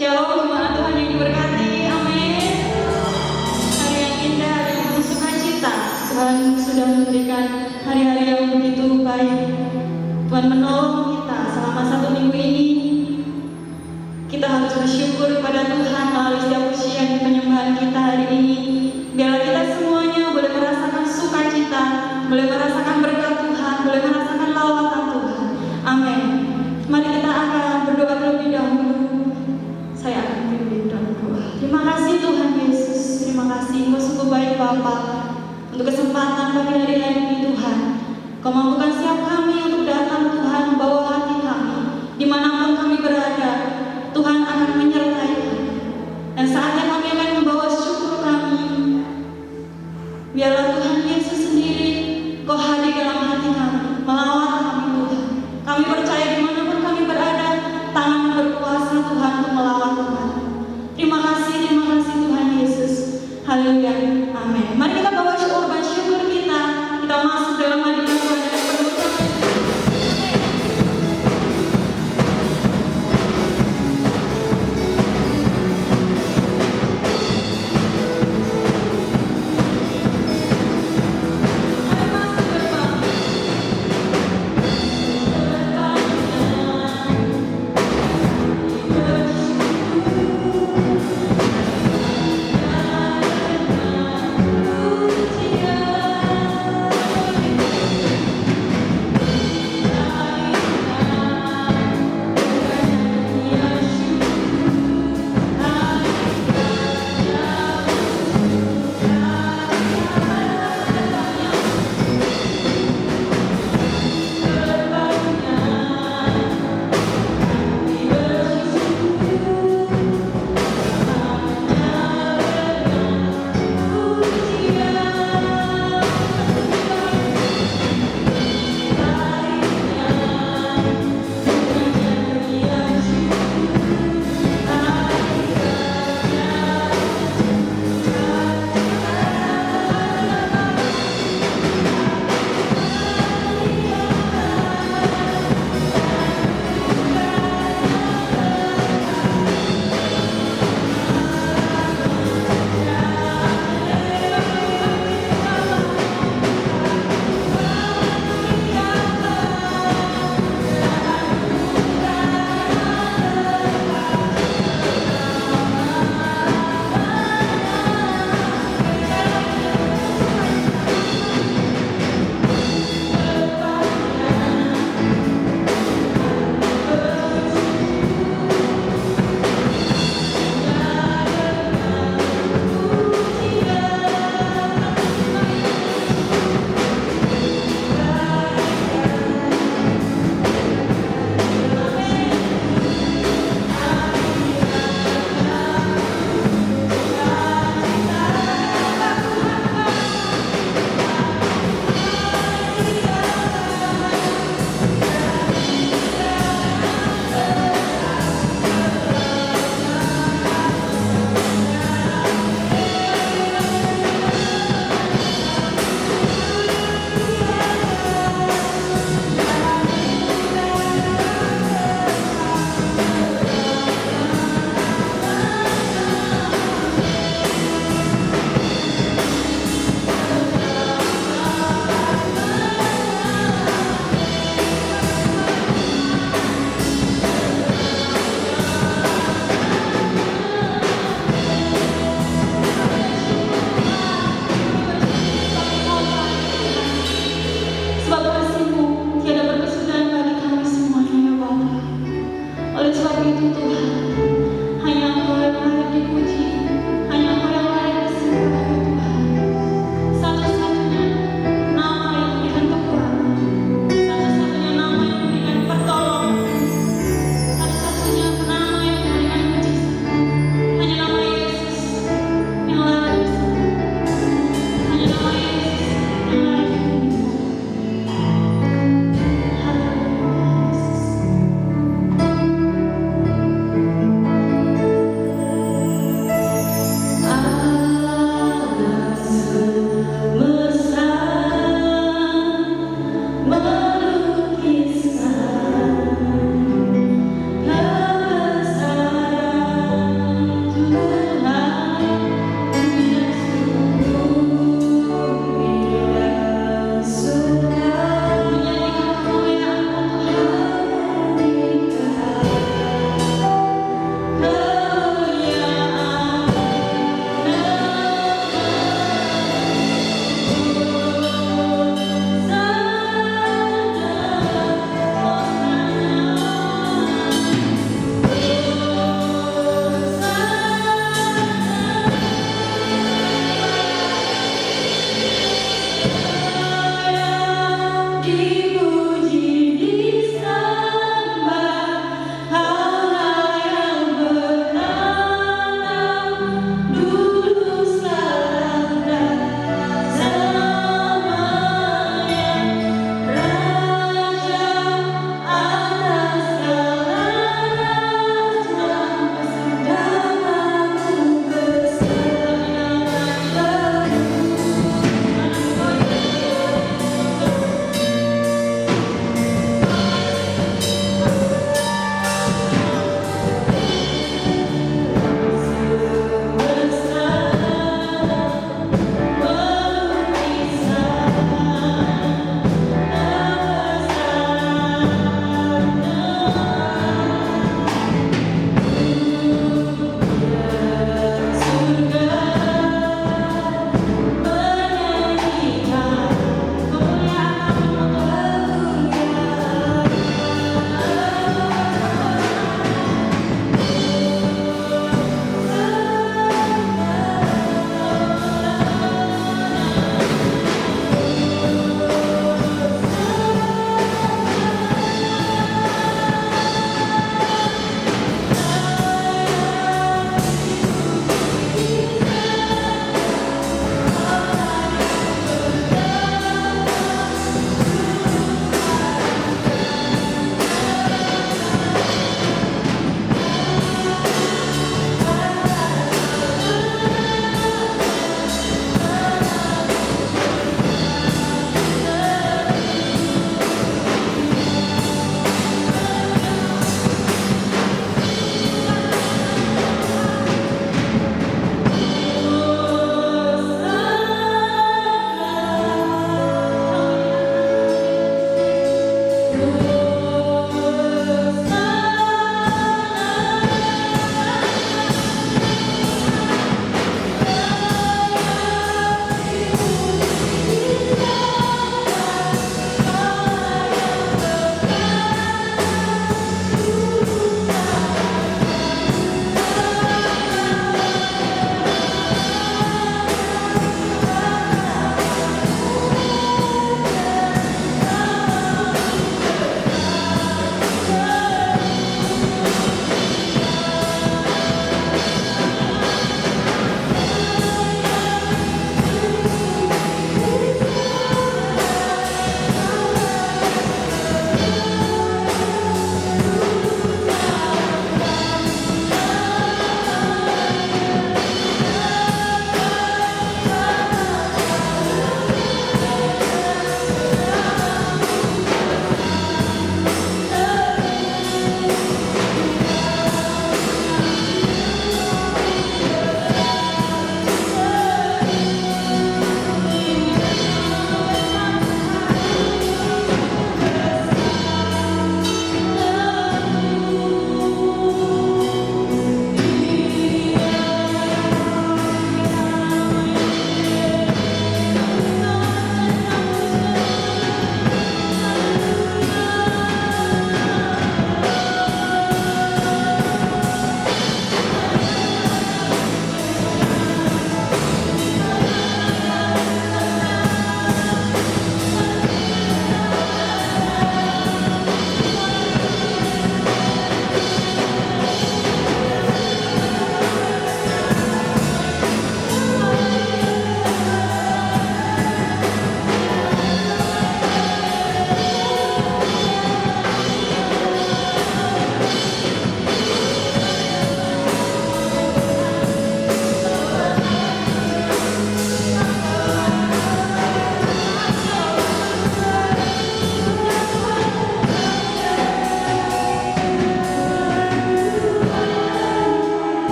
Shalom jemaat Tuhan yang diberkati, amin. Hari yang indah, hari yang penuh sukacita. Tuhan sudah memberikan hari-hari yang begitu baik. Tuhan menolong kita selama 1 minggu ini. Kita harus bersyukur kepada Tuhan melalui setiap ujian penyembahan kita hari ini. Biarlah kita semuanya boleh merasakan sukacita, boleh merasakan berkat Tuhan, boleh merasakan lawatan Tuhan. Amin. Mari kita akan berdoa terlebih dahulu. Saya akan pimpin doa. Terima kasih Tuhan Yesus. Terima kasih Engkau sungguh baik Bapa untuk kesempatan pagi hari ini Tuhan. Kau mampukan setiap kami untuk datang Tuhan, membawa hati kami dimanapun kami berada. Tuhan akan menyertai kami. Dan saatnya kami akan membawa syukur kami. Biarlah Tuhan Yesus sendiri Kau hadir dalam hati kami, melawat kami Tuhan. Kami percaya dimanapun kami berada, tangan berkuasa Tuhan untuk melawat Tuhan. Terima kasih Tuhan Yesus. Haleluya, amin. Mari kita bawa korban syukur kita masuk dalam hadirat Tuhan dengan penuh sukacita.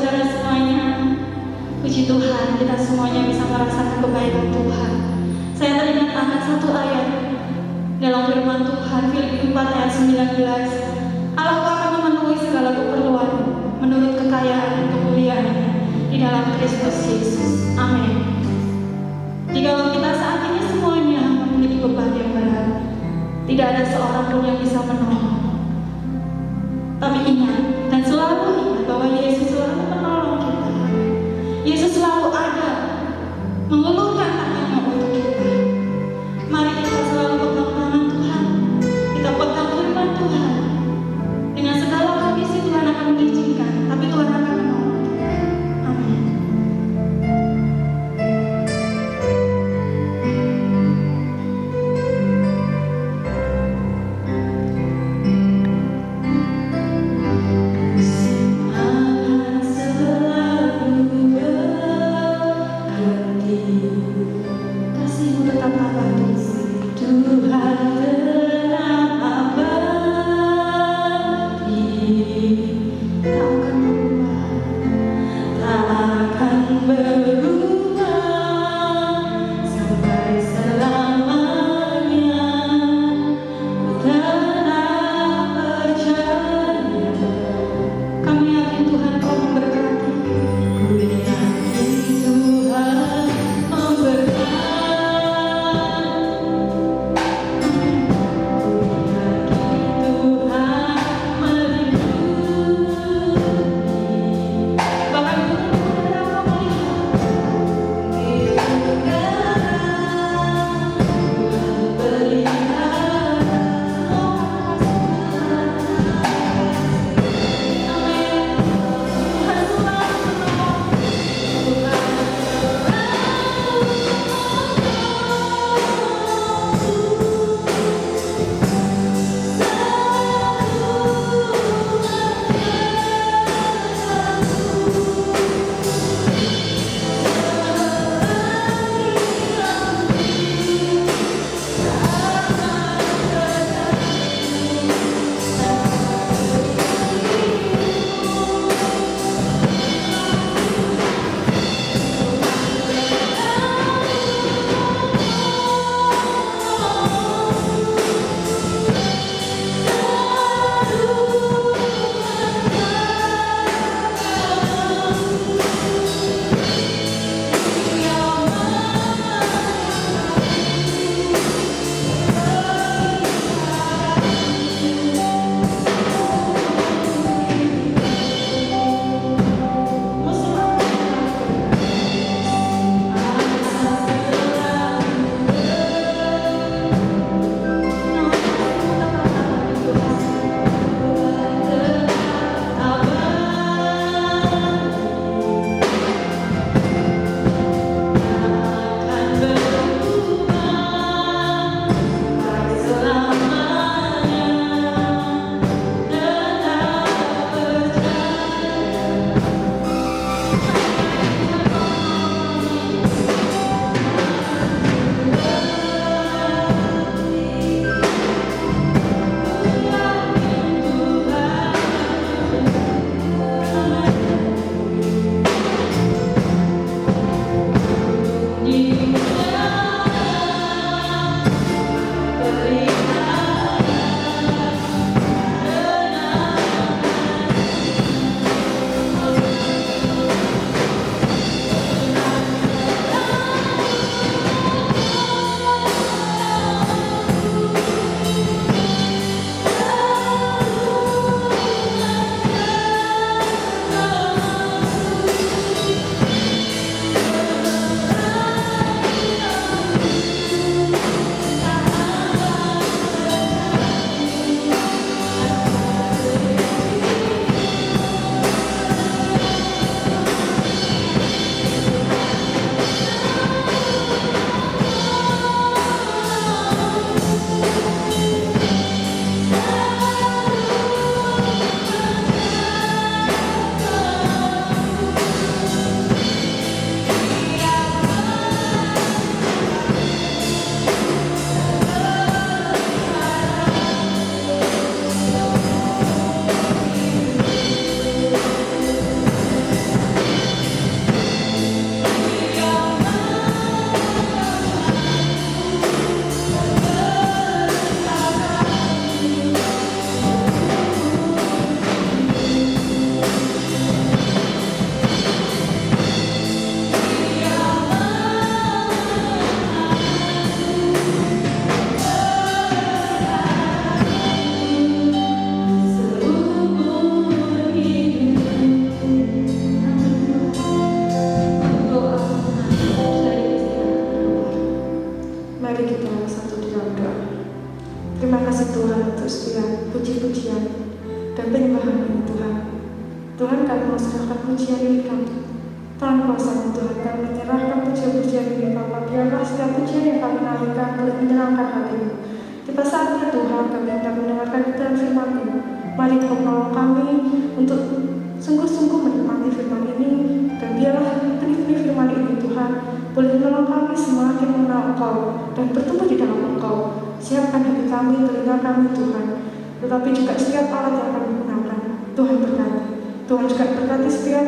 saudara semuanya, puji Tuhan, kita semuanya bisa merasakan kebaikan Tuhan. Saya teringat akan satu ayat dalam firman Tuhan, Filipi 4 ayat 19. Allah akan memenuhi segala keperluan menurut kekayaan dan kemuliaan-Nya di dalam Kristus Yesus. Amin. Jikalau kita saat ini semuanya memiliki beban yang berat, tidak ada seorang pun yang bisa menolong. Tapi ingat dan selalu ingat bahwa Yesus selalu menolong kita. Yesus selalu ada mengulurkan tangannya untuk kita. Mari kita selalu pegang tangan Tuhan. Kita pegang firman Tuhan. Dengan segala kondisi Tuhan akan mengizinkan, tapi Tuhan akan menolong kita. Amin. Kasih-Mu tetap abadi, Tuhan tetap abadi, tak akan berubah. ini Tuhan. Tuhan, kami mau serahkan pujian ini kami. Tuhan kuasa Tuhan, kami menyerahkan pujian-pujian ini Bapa. Biarlah setiap pujian yang kami naikkan boleh menyenangkan hatimu. Tiba saatnya Tuhan, kami hendak mendengarkan kebenaran firman-Mu. Mari Kau menolong kami untuk sungguh-sungguh menikmati firman ini, dan biarlah benih-benih firman ini Tuhan boleh menolong kami semakin mengenal Engkau dan bertumbuh di dalam Engkau. Siapkan hati kami, telinga kami Tuhan, tetapi juga setiap alat yang kami gunakan. Tuhan berkati. Tuhan juga berkati setiap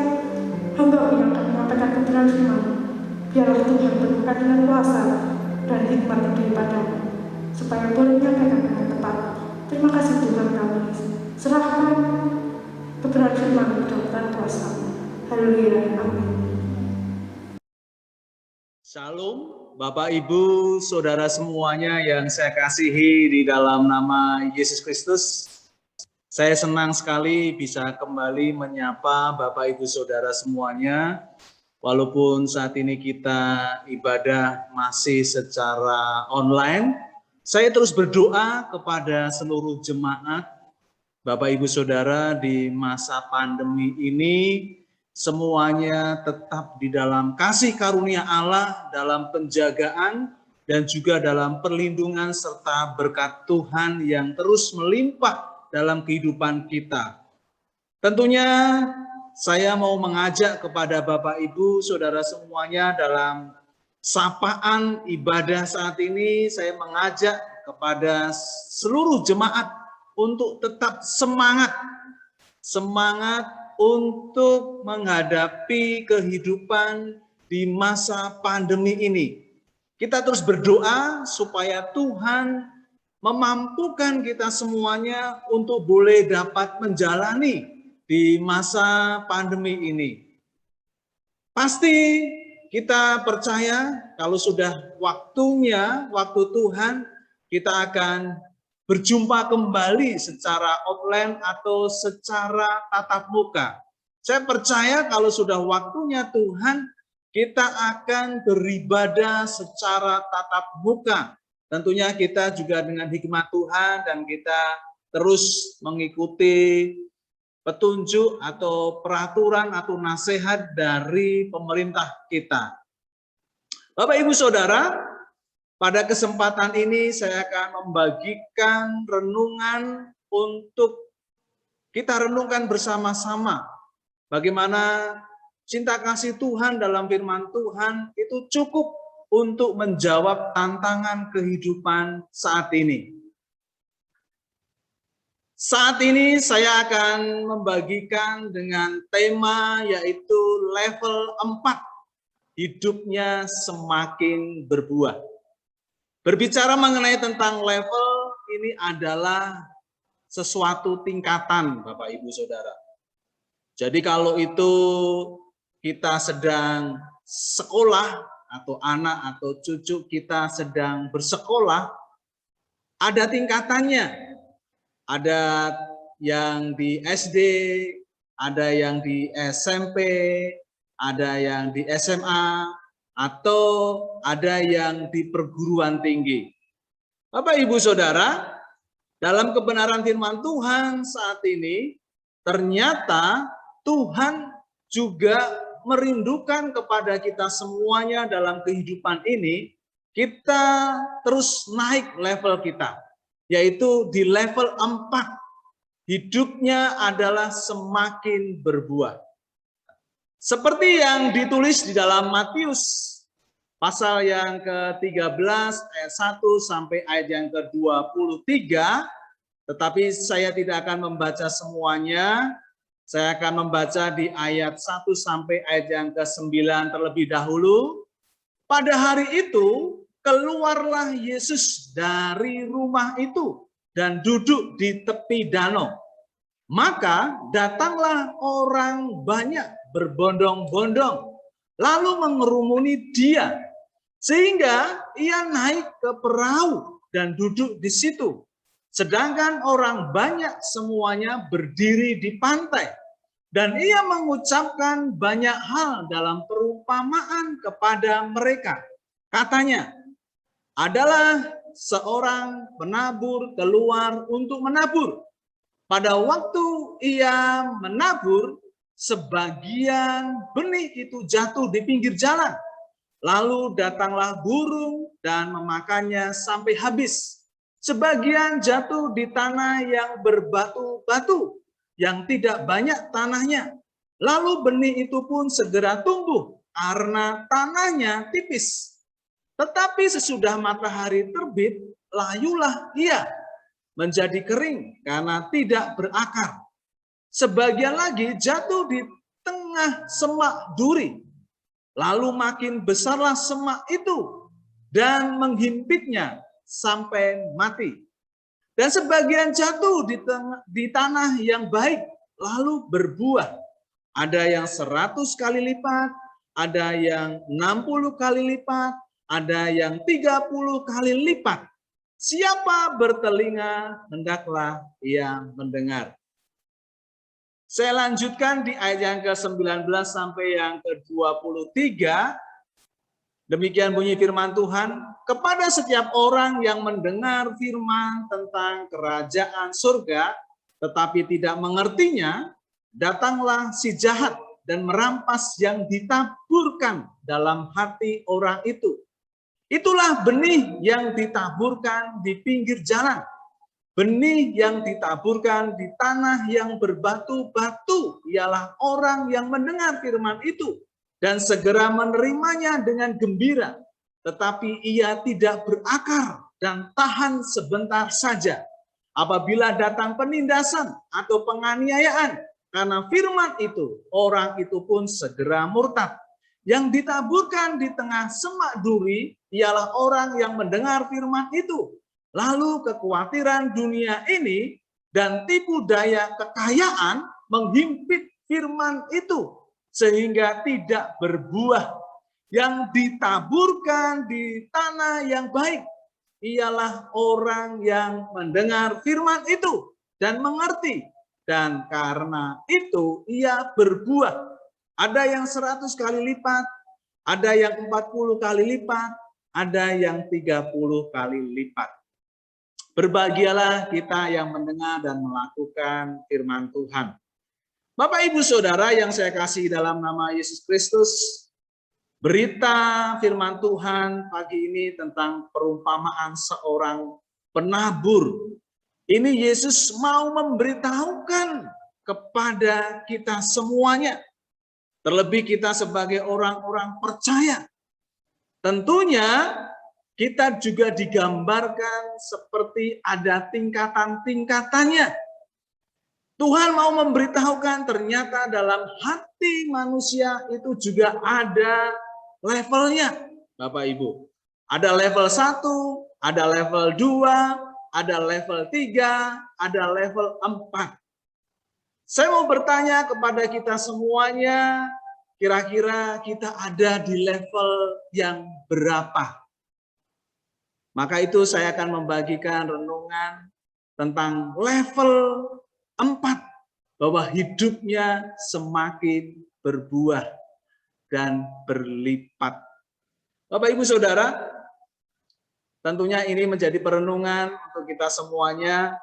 hamba yang akan menyampaikan kebenaran firman. Biarlah Tuhan penuhkan dengan kuasa dan hikmat yang daripada-Mu, supaya boleh menyampaikan dengan tepat. Terima kasih Tuhan, kami serahkan kebenaran firman ke dalam kuasa-Mu. Haleluya, amin. Shalom, Bapak Ibu, Saudara semuanya yang saya kasihi di dalam nama Yesus Kristus. Saya senang sekali bisa kembali menyapa Bapak Ibu Saudara semuanya. Walaupun saat ini kita ibadah masih secara online, saya terus berdoa kepada seluruh jemaat, Bapak Ibu Saudara, di masa pandemi ini semuanya tetap di dalam kasih karunia Allah, dalam penjagaan dan juga dalam perlindungan serta berkat Tuhan yang terus melimpah dalam kehidupan kita. Tentunya saya mau mengajak kepada Bapak Ibu Saudara semuanya dalam sapaan ibadah saat ini, saya mengajak kepada seluruh jemaat untuk tetap semangat untuk menghadapi kehidupan di masa pandemi ini. Kita terus berdoa supaya Tuhan memampukan kita semuanya untuk boleh dapat menjalani di masa pandemi ini. Pasti kita percaya kalau sudah waktunya, waktu Tuhan, kita akan berjumpa kembali secara offline atau secara tatap muka. Saya percaya kalau sudah waktunya Tuhan, kita akan beribadah secara tatap muka. Tentunya kita juga dengan hikmat Tuhan dan kita terus mengikuti petunjuk atau peraturan atau nasihat dari pemerintah kita. Bapak Ibu Saudara, pada kesempatan ini saya akan membagikan renungan untuk kita renungkan bersama-sama bagaimana cinta kasih Tuhan dalam firman Tuhan itu cukup untuk menjawab tantangan kehidupan saat ini. Saat ini saya akan membagikan dengan tema yaitu level 4, hidupnya semakin berbuah. Berbicara mengenai tentang level, ini adalah sesuatu tingkatan Bapak Ibu Saudara. Jadi kalau itu kita sedang sekolah, atau anak atau cucu kita sedang bersekolah, ada tingkatannya. Ada yang di SD, ada yang di SMP, ada yang di SMA, atau ada yang di perguruan tinggi. Bapak Ibu Saudara, dalam kebenaran firman Tuhan saat ini, ternyata Tuhan juga merindukan kepada kita semuanya dalam kehidupan ini, kita terus naik level kita, yaitu di level 4. Hidupnya adalah semakin berbuah. Seperti yang ditulis di dalam Matius pasal yang ke-13 ayat 1 sampai ayat yang ke-23, tetapi saya tidak akan membaca semuanya. Saya akan membaca di ayat 1 sampai ayat yang ke-9 terlebih dahulu. Pada hari itu, keluarlah Yesus dari rumah itu dan duduk di tepi danau. Maka datanglah orang banyak berbondong-bondong, lalu mengerumuni dia, sehingga ia naik ke perahu dan duduk di situ. Sedangkan orang banyak semuanya berdiri di pantai. Dan ia mengucapkan banyak hal dalam perumpamaan kepada mereka. Katanya, adalah seorang penabur keluar untuk menabur. Pada waktu ia menabur, sebagian benih itu jatuh di pinggir jalan. Lalu datanglah burung dan memakannya sampai habis. Sebagian jatuh di tanah yang berbatu-batu, yang tidak banyak tanahnya. Lalu benih itu pun segera tumbuh karena tanahnya tipis. Tetapi sesudah matahari terbit, layulah ia menjadi kering karena tidak berakar. Sebagian lagi jatuh di tengah semak duri. Lalu makin besarlah semak itu dan menghimpitnya sampai mati. Dan sebagian jatuh di tanah yang baik, lalu berbuah. Ada yang 100 kali lipat, ada yang 60 kali lipat, ada yang 30 kali lipat. Siapa bertelinga, hendaklah ia mendengar. Saya lanjutkan di ayat yang ke-19 sampai yang ke-23. Demikian bunyi firman Tuhan, kepada setiap orang yang mendengar firman tentang kerajaan surga, tetapi tidak mengertinya, datanglah si jahat dan merampas yang ditaburkan dalam hati orang itu. Itulah benih yang ditaburkan di pinggir jalan. Benih yang ditaburkan di tanah yang berbatu-batu ialah orang yang mendengar firman itu dan segera menerimanya dengan gembira, tetapi ia tidak berakar dan tahan sebentar saja. Apabila datang penindasan atau penganiayaan karena firman itu, orang itu pun segera murtad. Yang ditaburkan di tengah semak duri ialah orang yang mendengar firman itu. Lalu kekhawatiran dunia ini dan tipu daya kekayaan menghimpit firman itu sehingga tidak berbuah. Yang ditaburkan di tanah yang baik ialah orang yang mendengar firman itu dan mengerti. Dan karena itu ia berbuah. Ada yang 100 kali lipat, ada yang 40 kali lipat, ada yang 30 kali lipat. Berbahagialah kita yang mendengar dan melakukan firman Tuhan. Bapak, Ibu, Saudara yang saya kasih dalam nama Yesus Kristus, berita firman Tuhan pagi ini tentang perumpamaan seorang penabur. Ini Yesus mau memberitahukan kepada kita semuanya, terlebih kita sebagai orang-orang percaya. Tentunya kita juga digambarkan seperti ada tingkatan-tingkatannya. Tuhan mau memberitahukan ternyata dalam hati manusia itu juga ada levelnya, Bapak Ibu. Ada level 1, ada level 2, ada level 3, ada level 4. Saya mau bertanya kepada kita semuanya, kira-kira kita ada di level yang berapa? Maka itu saya akan membagikan renungan tentang level 4, bahwa hidupnya semakin berbuah dan berlipat. Bapak, Ibu, Saudara, tentunya ini menjadi perenungan untuk kita semuanya.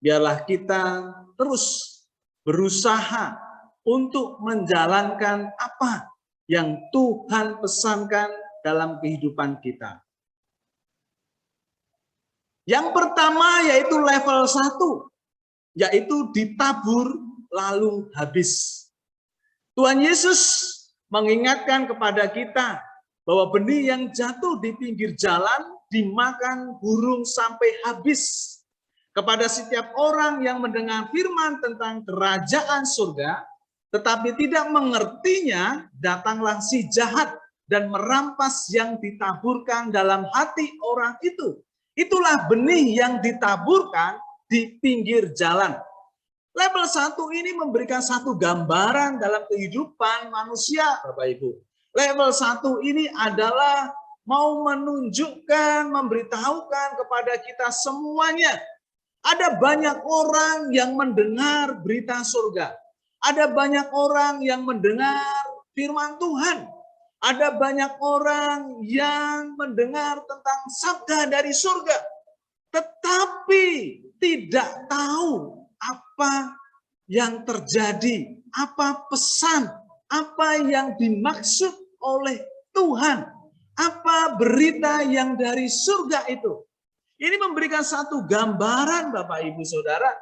Biarlah kita terus berusaha untuk menjalankan apa yang Tuhan pesankan dalam kehidupan kita. Yang pertama yaitu level 1, yaitu ditabur lalu habis. Tuhan Yesus mengingatkan kepada kita bahwa benih yang jatuh di pinggir jalan dimakan burung sampai habis. Kepada setiap orang yang mendengar firman tentang kerajaan surga, tetapi tidak mengertinya, datanglah si jahat dan merampas yang ditaburkan dalam hati orang itu. Itulah benih yang ditaburkan di pinggir jalan. Level 1 ini memberikan satu gambaran dalam kehidupan manusia, Bapak Ibu. Level 1 ini adalah mau menunjukkan, memberitahukan kepada kita semuanya. Ada banyak orang yang mendengar berita surga. Ada banyak orang yang mendengar firman Tuhan. Ada banyak orang yang mendengar tentang sabda dari surga, tetapi tidak tahu apa yang terjadi, apa pesan, apa yang dimaksud oleh Tuhan, apa berita yang dari surga itu. Ini memberikan satu gambaran Bapak Ibu Saudara,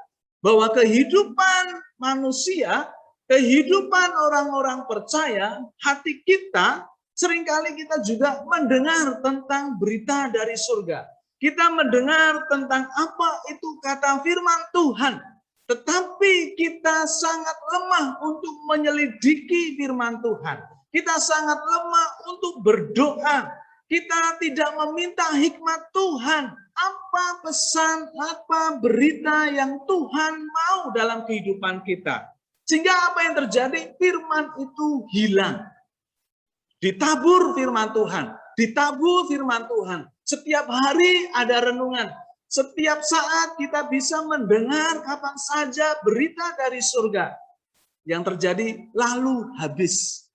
bahwa kehidupan manusia, kehidupan orang-orang percaya, hati kita, seringkali kita juga mendengar tentang berita dari surga. Kita mendengar tentang apa itu kata firman Tuhan. Tetapi kita sangat lemah untuk menyelidiki firman Tuhan. Kita sangat lemah untuk berdoa. Kita tidak meminta hikmat Tuhan. Apa pesan, apa berita yang Tuhan mau dalam kehidupan kita. Sehingga apa yang terjadi? Firman itu hilang. Ditabur firman Tuhan. Ditabur firman Tuhan. Setiap hari ada renungan. Setiap saat kita bisa mendengar kapan saja berita dari surga. Yang terjadi lalu habis.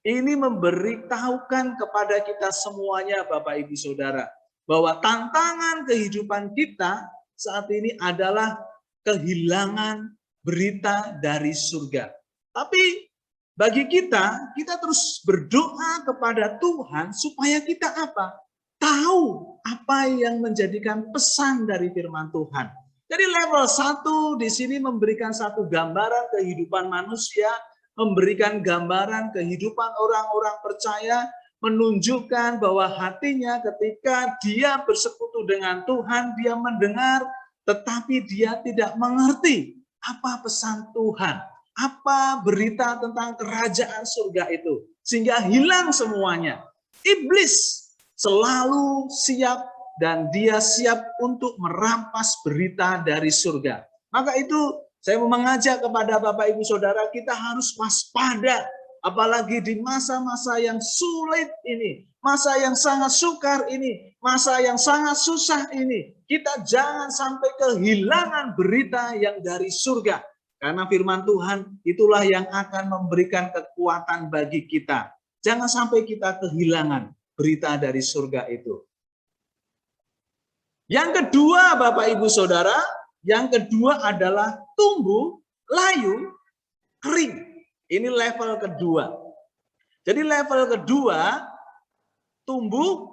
Ini memberitahukan kepada kita semuanya Bapak Ibu Saudara. Bahwa tantangan kehidupan kita saat ini adalah kehilangan berita dari surga. Tapi bagi kita terus berdoa kepada Tuhan supaya kita apa? Tahu apa yang menjadikan pesan dari firman Tuhan. Jadi level 1 di sini memberikan satu gambaran kehidupan manusia, memberikan gambaran kehidupan orang-orang percaya, menunjukkan bahwa hatinya ketika dia bersekutu dengan Tuhan, dia mendengar, tetapi dia tidak mengerti apa pesan Tuhan, apa berita tentang kerajaan surga itu, sehingga hilang semuanya. Iblis selalu siap dan dia siap untuk merampas berita dari surga. Maka itu saya mau mengajak kepada Bapak Ibu Saudara, kita harus waspada, apalagi di masa-masa yang sulit ini, masa yang sangat sukar ini, masa yang sangat susah ini. Kita jangan sampai kehilangan berita yang dari surga. Karena firman Tuhan itulah yang akan memberikan kekuatan bagi kita. Jangan sampai kita kehilangan berita dari surga itu. Yang kedua Bapak Ibu Saudara, yang kedua adalah tumbuh, layu, kering. Ini level kedua. Jadi level kedua, tumbuh,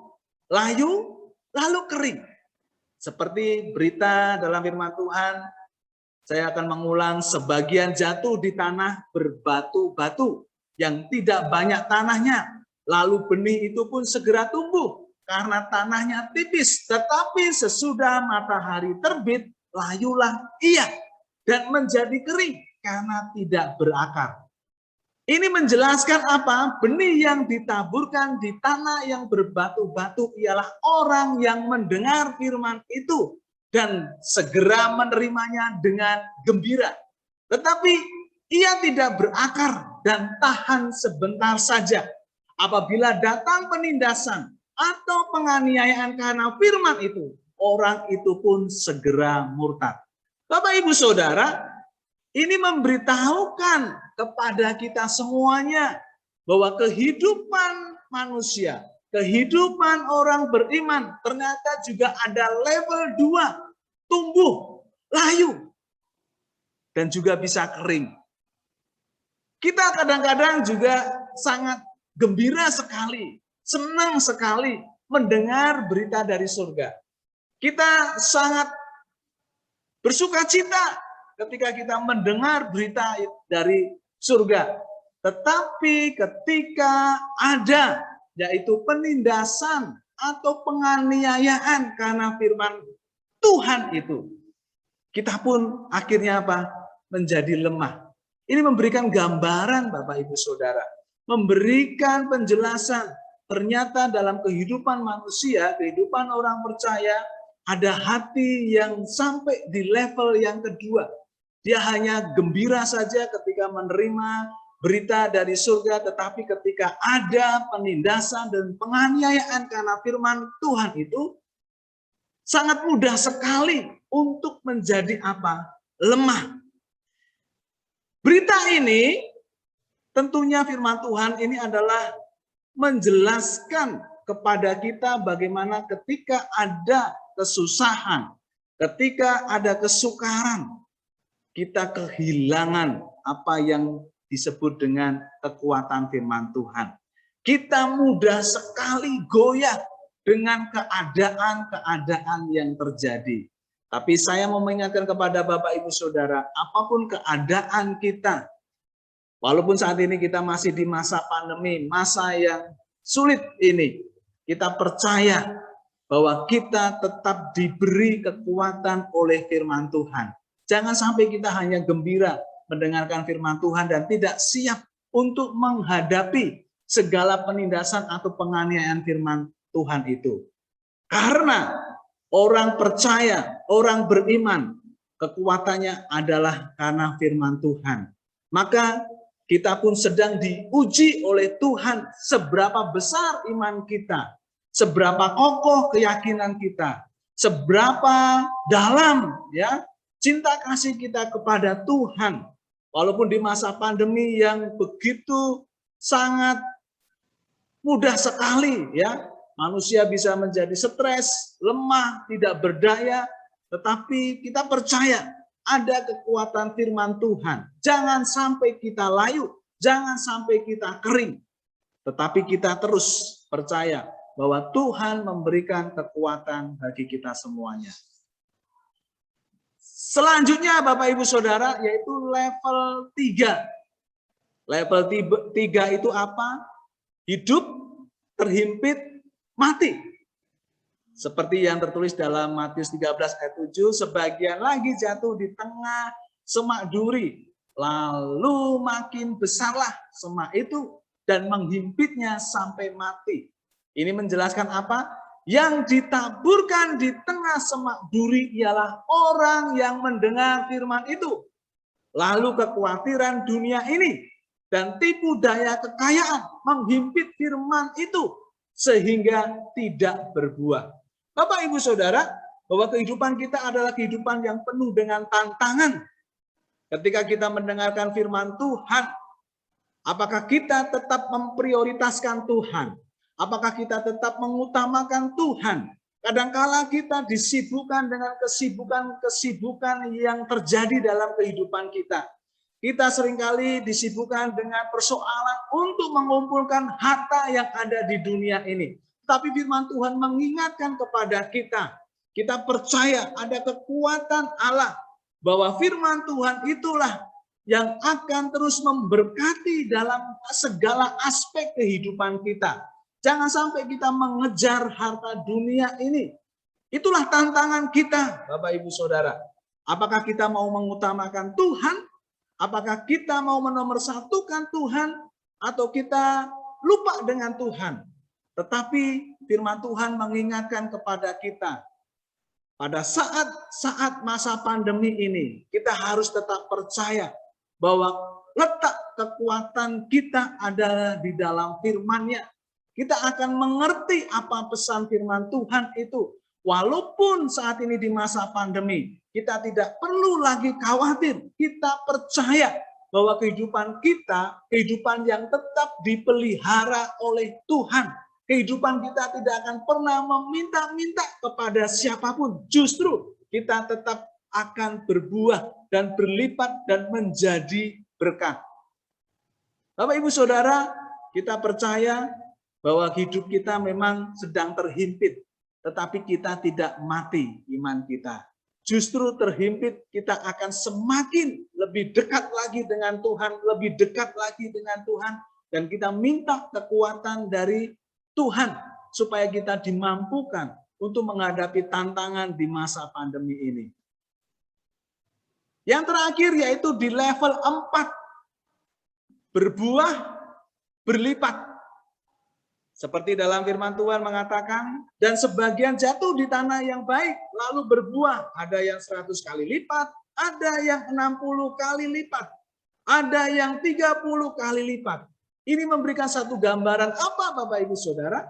layu, lalu kering. Seperti berita dalam firman Tuhan, saya akan mengulang, sebagian jatuh di tanah berbatu-batu yang tidak banyak tanahnya. Lalu benih itu pun segera tumbuh karena tanahnya tipis. Tetapi sesudah matahari terbit, layulah ia dan menjadi kering karena tidak berakar. Ini menjelaskan apa? Benih yang ditaburkan di tanah yang berbatu-batu ialah orang yang mendengar firman itu dan segera menerimanya dengan gembira. Tetapi ia tidak berakar dan tahan sebentar saja. Apabila datang penindasan atau penganiayaan karena firman itu, orang itu pun segera murtad. Bapak Ibu Saudara, ini memberitahukan kepada kita semuanya bahwa kehidupan manusia, kehidupan orang beriman ternyata juga ada level 2, tumbuh, layu, dan juga bisa kering. Kita kadang-kadang juga sangat gembira sekali, senang sekali mendengar berita dari surga. Kita sangat bersuka cita ketika kita mendengar berita dari surga. Tetapi ketika ada, yaitu penindasan atau penganiayaan karena firman Tuhan itu, kita pun akhirnya apa? Menjadi lemah. Ini memberikan gambaran Bapak Ibu Saudara, memberikan penjelasan. Ternyata dalam kehidupan manusia, kehidupan orang percaya, ada hati yang sampai di level yang kedua. Dia hanya gembira saja ketika menerima berita dari surga, tetapi ketika ada penindasan dan penganiayaan karena firman Tuhan itu, sangat mudah sekali untuk menjadi apa? Lemah. Berita ini, tentunya firman Tuhan ini adalah menjelaskan kepada kita bagaimana ketika ada kesusahan, ketika ada kesukaran, kita kehilangan apa yang disebut dengan kekuatan firman Tuhan. Kita mudah sekali goyah dengan keadaan-keadaan yang terjadi. Tapi saya mau mengingatkan kepada Bapak Ibu Saudara, apapun keadaan kita, walaupun saat ini kita masih di masa pandemi, masa yang sulit ini, kita percaya bahwa kita tetap diberi kekuatan oleh firman Tuhan. Jangan sampai kita hanya gembira mendengarkan firman Tuhan dan tidak siap untuk menghadapi segala penindasan atau penganiayaan firman Tuhan itu. Karena orang percaya, orang beriman, kekuatannya adalah karena firman Tuhan. Maka kita pun sedang diuji oleh Tuhan seberapa besar iman kita, seberapa kokoh keyakinan kita, seberapa dalam ya cinta kasih kita kepada Tuhan. Walaupun di masa pandemi yang begitu sangat mudah sekali ya, manusia bisa menjadi stres, lemah, tidak berdaya, tetapi kita percaya ada kekuatan firman Tuhan. Jangan sampai kita layu, jangan sampai kita kering, tetapi kita terus percaya bahwa Tuhan memberikan kekuatan bagi kita semuanya. Selanjutnya Bapak Ibu Saudara, yaitu level 3. Level 3 itu apa? Hidup, terhimpit, mati. Seperti yang tertulis dalam Matius 13 ayat 7, sebagian lagi jatuh di tengah semak duri, lalu makin besarlah semak itu dan menghimpitnya sampai mati. Ini menjelaskan apa? Yang ditaburkan di tengah semak duri ialah orang yang mendengar firman itu. Lalu kekhawatiran dunia ini dan tipu daya kekayaan menghimpit firman itu sehingga tidak berbuah. Bapak Ibu Saudara, bahwa kehidupan kita adalah kehidupan yang penuh dengan tantangan. Ketika kita mendengarkan firman Tuhan, apakah kita tetap memprioritaskan Tuhan? Apakah kita tetap mengutamakan Tuhan? Kadangkala kita disibukkan dengan kesibukan-kesibukan yang terjadi dalam kehidupan kita. Kita seringkali disibukkan dengan persoalan untuk mengumpulkan harta yang ada di dunia ini. Tapi firman Tuhan mengingatkan kepada kita, kita percaya ada kekuatan Allah, bahwa firman Tuhan itulah yang akan terus memberkati dalam segala aspek kehidupan kita. Jangan sampai kita mengejar harta dunia ini. Itulah tantangan kita, Bapak Ibu Saudara. Apakah kita mau mengutamakan Tuhan? Apakah kita mau menomorsatukan Tuhan? Atau kita lupa dengan Tuhan? Tetapi firman Tuhan mengingatkan kepada kita, pada saat masa pandemi ini, kita harus tetap percaya bahwa letak kekuatan kita adalah di dalam firman-Nya. Kita akan mengerti apa pesan firman Tuhan itu. Walaupun saat ini di masa pandemi, kita tidak perlu lagi khawatir. Kita percaya bahwa kehidupan kita, kehidupan yang tetap dipelihara oleh Tuhan. Kehidupan kita tidak akan pernah meminta-minta kepada siapapun. Justru kita tetap akan berbuah dan berlipat dan menjadi berkat. Bapak Ibu Saudara, kita percaya bahwa hidup kita memang sedang terhimpit, tetapi kita tidak mati iman kita. Justru terhimpit, kita akan semakin lebih dekat lagi dengan Tuhan, lebih dekat lagi dengan Tuhan, dan kita minta kekuatan dari Tuhan supaya kita dimampukan untuk menghadapi tantangan di masa pandemi ini. Yang terakhir yaitu di level 4, berbuah, berlipat. Seperti dalam firman Tuhan mengatakan, dan sebagian jatuh di tanah yang baik, lalu berbuah. Ada yang 100 kali lipat, ada yang 60 kali lipat, ada yang 30 kali lipat. Ini memberikan satu gambaran apa Bapak Ibu Saudara?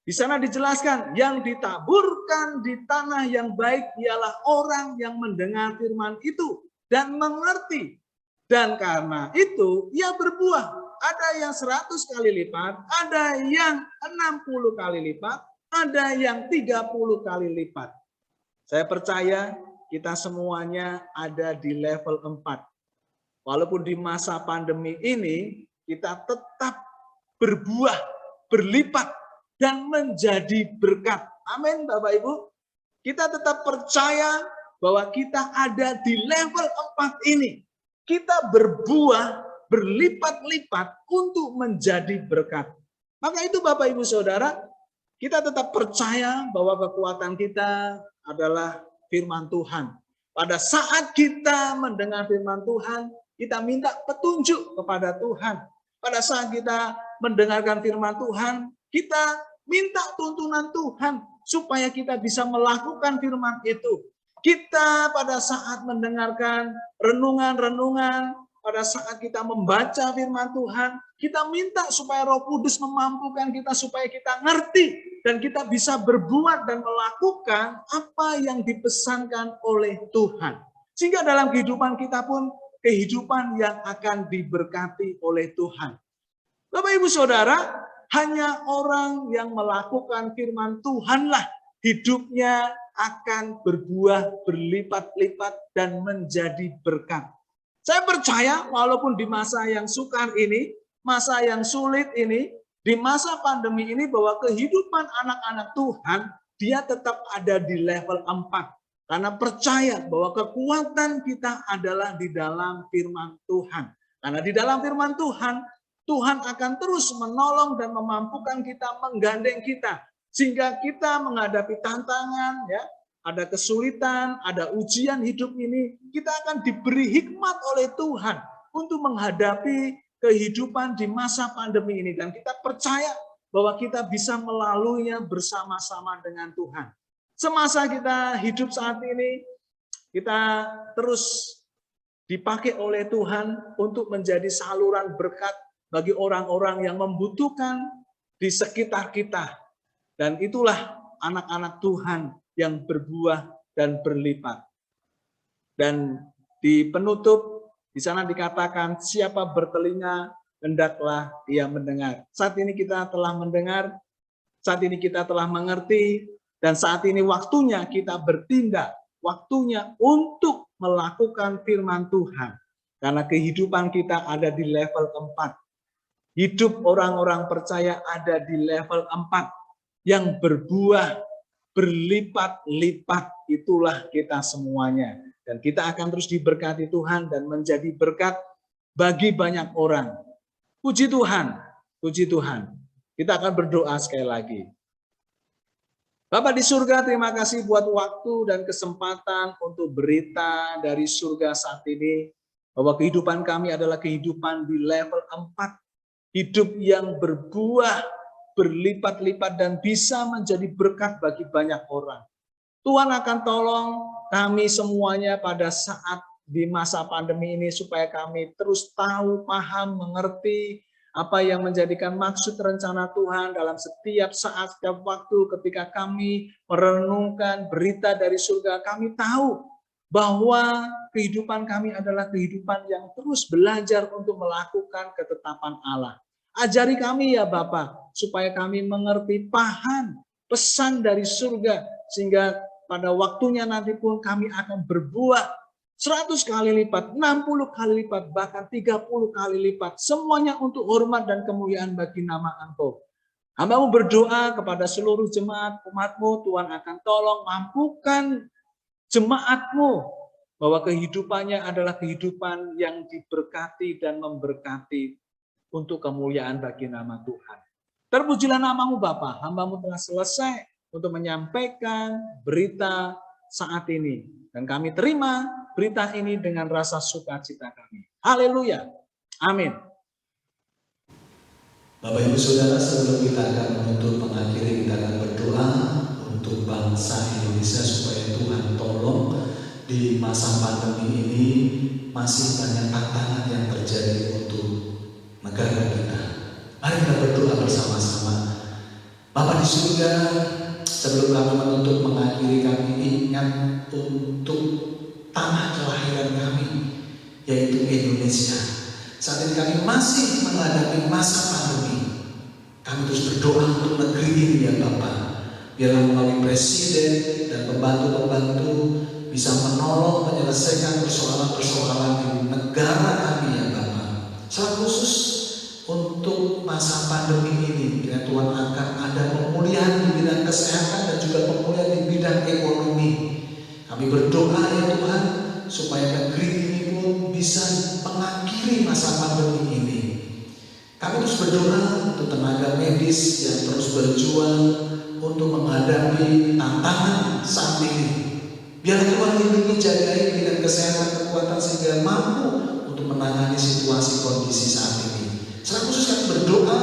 Di sana dijelaskan, yang ditaburkan di tanah yang baik ialah orang yang mendengar firman itu dan mengerti. Dan karena itu ia berbuah. Ada yang 100 kali lipat, ada yang 60 kali lipat, ada yang 30 kali lipat. Saya percaya kita semuanya ada di level 4. Walaupun di masa pandemi ini kita tetap berbuah, berlipat, dan menjadi berkat. Amin Bapak Ibu. Kita tetap percaya bahwa kita ada di level 4 ini. Kita berbuah, berlipat-lipat untuk menjadi berkat. Maka itu Bapak Ibu Saudara, kita tetap percaya bahwa kekuatan kita adalah firman Tuhan. Pada saat kita mendengar firman Tuhan, kita minta petunjuk kepada Tuhan. Pada saat kita mendengarkan firman Tuhan, kita minta tuntunan Tuhan supaya kita bisa melakukan firman itu. Kita pada saat mendengarkan renungan-renungan, pada saat kita membaca firman Tuhan, kita minta supaya Roh Kudus memampukan kita supaya kita ngerti dan kita bisa berbuat dan melakukan apa yang dipesankan oleh Tuhan. Sehingga dalam kehidupan kita pun kehidupan yang akan diberkati oleh Tuhan. Bapak Ibu Saudara, hanya orang yang melakukan firman Tuhanlah hidupnya akan berbuah, berlipat-lipat, dan menjadi berkat. Saya percaya walaupun di masa yang sukar ini, masa yang sulit ini, di masa pandemi ini bahwa kehidupan anak-anak Tuhan, dia tetap ada di level 4. Karena percaya bahwa kekuatan kita adalah di dalam firman Tuhan. Karena di dalam firman Tuhan, Tuhan akan terus menolong dan memampukan kita, menggandeng kita. Sehingga kita menghadapi tantangan, ya, ada kesulitan, ada ujian hidup ini, kita akan diberi hikmat oleh Tuhan untuk menghadapi kehidupan di masa pandemi ini. Dan kita percaya bahwa kita bisa melaluinya bersama-sama dengan Tuhan. Semasa kita hidup saat ini, kita terus dipakai oleh Tuhan untuk menjadi saluran berkat bagi orang-orang yang membutuhkan di sekitar kita. Dan itulah anak-anak Tuhan yang berbuah dan berlipat. Dan di penutup, di sana dikatakan, siapa bertelinga, hendaklah ia mendengar. Saat ini kita telah mendengar, saat ini kita telah mengerti, dan saat ini waktunya kita bertindak, waktunya untuk melakukan firman Tuhan. Karena kehidupan kita ada di level 4. Hidup orang-orang percaya ada di level 4. Yang berbuah, berlipat-lipat, itulah kita semuanya. Dan kita akan terus diberkati Tuhan dan menjadi berkat bagi banyak orang. Puji Tuhan, puji Tuhan. Kita akan berdoa sekali lagi. Bapa di surga, terima kasih buat waktu dan kesempatan untuk berita dari surga saat ini. Bahwa kehidupan kami adalah kehidupan di level 4. Hidup yang berbuah, berlipat-lipat, dan bisa menjadi berkat bagi banyak orang. Tuhan akan tolong kami semuanya pada saat di masa pandemi ini supaya kami terus tahu, paham, mengerti apa yang menjadikan maksud rencana Tuhan dalam setiap saat, setiap waktu ketika kami merenungkan berita dari surga. Kami tahu bahwa kehidupan kami adalah kehidupan yang terus belajar untuk melakukan ketetapan Allah. Ajari kami ya Bapa, supaya kami mengerti, paham pesan dari surga, sehingga pada waktunya nanti pun kami akan berbuah 100 kali lipat, 60 kali lipat, bahkan 30 kali lipat. Semuanya untuk hormat dan kemuliaan bagi nama Engkau. Hamba-Mu berdoa kepada seluruh jemaat umat-Mu, Tuhan akan tolong mampukan jemaat-Mu, bahwa kehidupannya adalah kehidupan yang diberkati dan memberkati untuk kemuliaan bagi nama Tuhan. Terpujilah nama-Mu Bapa, hamba-Mu telah selesai untuk menyampaikan berita saat ini. Dan kami terima berita ini dengan rasa sukacita kami. Haleluya. Amin. Bapak Ibu Saudara, sebelum kita akan menutup mengakhiri, kita akan berdoa untuk bangsa Indonesia supaya Tuhan tolong di masa pandemi ini. Masih banyak tantangan yang terjadi untuk negara kita. Mari kita berdoa bersama-sama. Bapa di surga, sebelum kami menutup mengakhiri, kami ingat untuk tanah kelahiran kami, yaitu Indonesia. Saat ini kami masih menghadapi masa pandemi. Kami terus berdoa untuk negeri ini ya Bapak. Biarlah melalui presiden dan pembantu-pembantu bisa menolong menyelesaikan persoalan-persoalan di negara kami ya Bapak. Secara khusus untuk masa pandemi ini, ya Tuhan, akan ada pemulihan di bidang kesehatan dan juga pemulihan di bidang ekonomi. Kami berdoa ya Tuhan, supaya negeri ini pun bisa mengakhiri masa pandemi ini. Kami terus berdoa untuk tenaga medis yang terus berjuang untuk menghadapi tantangan saat ini. Biar Tuhan lindungi, jagai bidang kesehatan, kekuatan sehingga mampu untuk menangani situasi kondisi saat ini. Secara khusus kami berdoa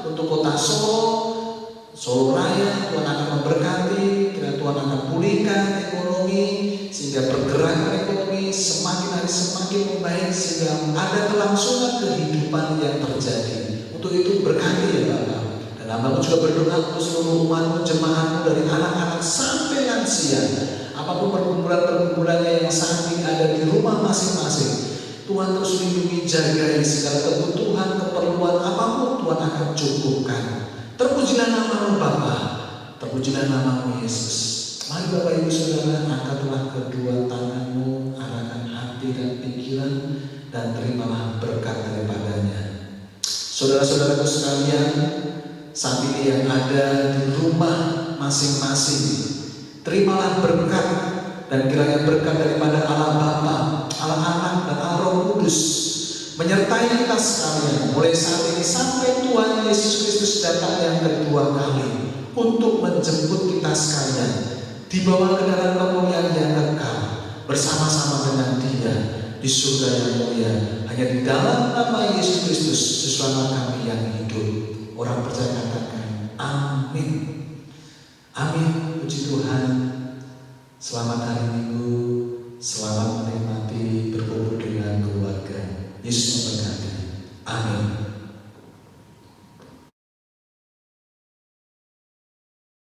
untuk kota Solo Raya, Tuhan akan memberkati, kiranya Tuhan akan pulihkan ekonomi sehingga pergerakan ekonomi semakin hari semakin membaik sehingga ada kelangsungan kehidupan yang terjadi. Untuk itu berkati ya Bapak. Dan hamba juga berdoa untuk seluruh umat jemaatmu dari anak-anak sampai lansia, apapun pergumulan-pergumulannya yang saat ini ada di rumah masing-masing. Tuhan terus lindungi, jagai segala kebutuhan, keperluan apapun Tuhan akan cukupkan. Terpujilah nama-Mu Bapa, terpujilah nama-Mu Yesus. Mari Bapak Ibu Saudara, angkatlah kedua tanganmu, arahkan hati dan pikiran, dan terimalah berkat daripadanya. Saudara-saudaraku sekalian, saat ini yang ada di rumah masing-masing, terimalah berkat, dan kiranya berkat daripada Allah Bapa, Allah Anak, dan Allah Roh Kudus menyertai kita sekalian mulai saat ini sampai Tuhan Yesus Kristus datang yang kedua kali untuk menjemput kita sekalian dibawa ke dalam kemuliaan yang kekal bersama-sama dengan Dia di surga yang mulia. Hanya di dalam nama Yesus Kristus Juru Selamat kami yang hidup. Orang percaya